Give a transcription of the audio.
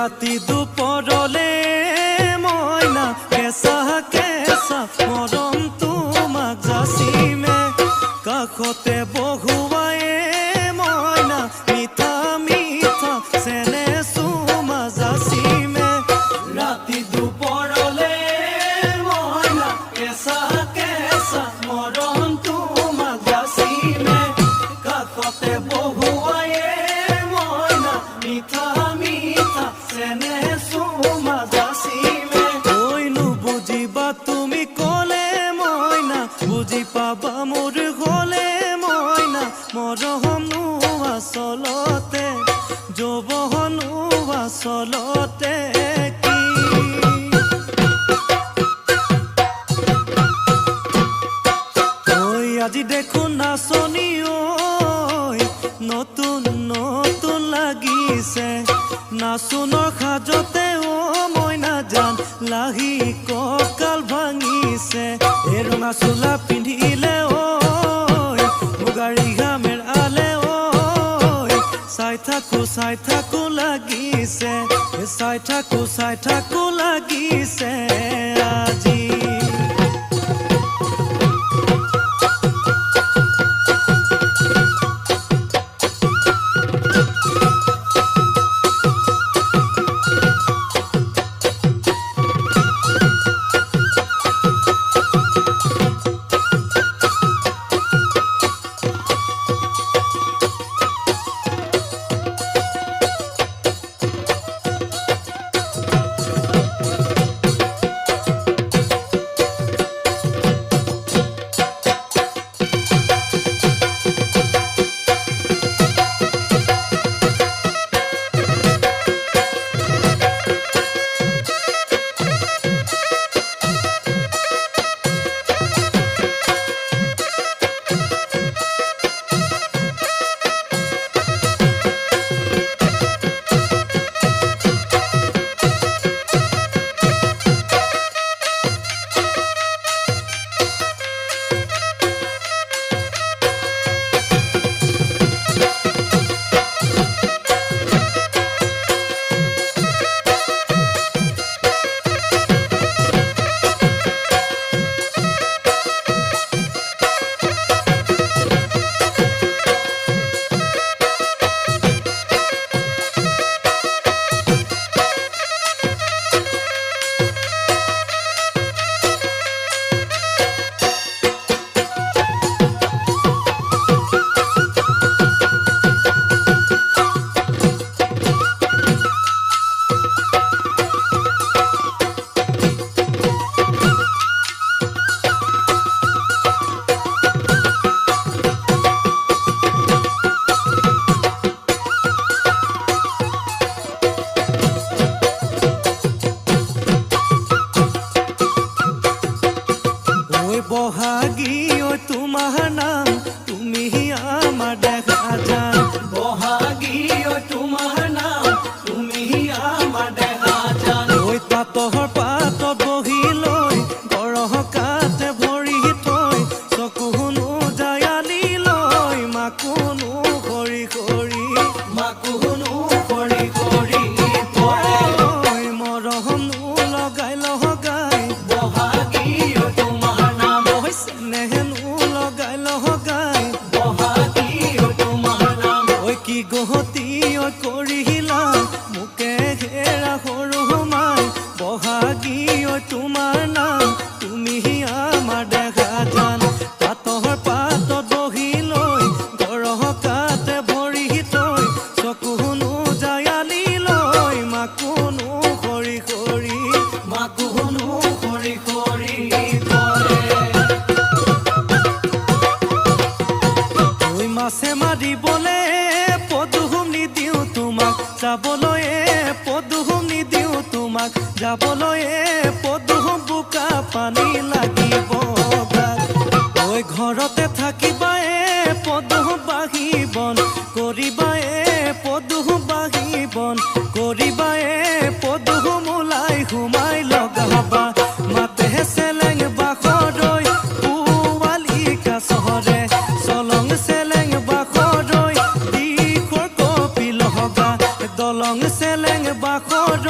राति दुपरले मयना केसा केसा मरम तुमाक जासिमे काखते बहुवाए मयना मिठा मिठा सेने सुमा जासिमे राति दुपरले मयना केसा केसा मरम तुमाक जासिमे काखते बहुवाए मयना मिठा मिठा सेने सुमा जासिमे ओइनु बुझिबा तुमी कले मयना बुझि पाबा मोर गले मयना मरहनु आसलते जबहनु आसलते की ओइ আজি देखो नाचनी ओइ नतुन नतुन লাগিছে नाचुনৰ সাজতে ও মইনা জান লাহি ককাল ভাঙিছে এই ৰঙা চোলা পিন্ধিলে ঐ মুগাৰী ঘামেৰ আলে ঐ চাই থাকো লাগিছে চাই থাকো লাগিছে আজি বহাগী ও তোমার নাম তুমি আমার দেখা যান বহাগী ও তোমার নাম তুমি আমার দেখা যান ওই পাতহর পাত বহি লৈ গৰহ কাতে ভৰি থৈ চকুনো জায়ালি লৈ মাকুনো কৰি কৰি মাকুনো কৰি কৰি ঐ মৰহনো লগাই লগাই বহাগী ও তোমার নাম নেহেনো লগাই লগাই বহাগী ও তোমার নাম ঐ কি গহতি ঐ কৰিলা মুকে ঘেৰা সৰু মাই বহাগী ঐ তোমাৰ নাম তুমি আমাৰ দেখা জান পাতহৰ পাতত বহি লৈ গৰহ কাতে ভৰি থৈ চকুনো জায়ালি লৈ মাকুনো কৰি কৰি মাকুনো কৰি কৰি মাছে মাৰিবলে পদুম নিদিও তোমাক যাবলৈ পদুম নিদিও তোমাক যাবলৈ পদুম বোকা পানী লাগিব ঐ ঘৰতে থাকিবা পদুম বাঢ়িবন কৰিবা পদুম বাঢ়িবন কৰিবা পদুম ওলাই সোমাই লগাবা মাতে চেলেং বাখৰৈ পুৱালি কাছৰে চলং চেলেং বাখৰৈ দিখৰ কপি লহগা দলং চেলেং বাখৰ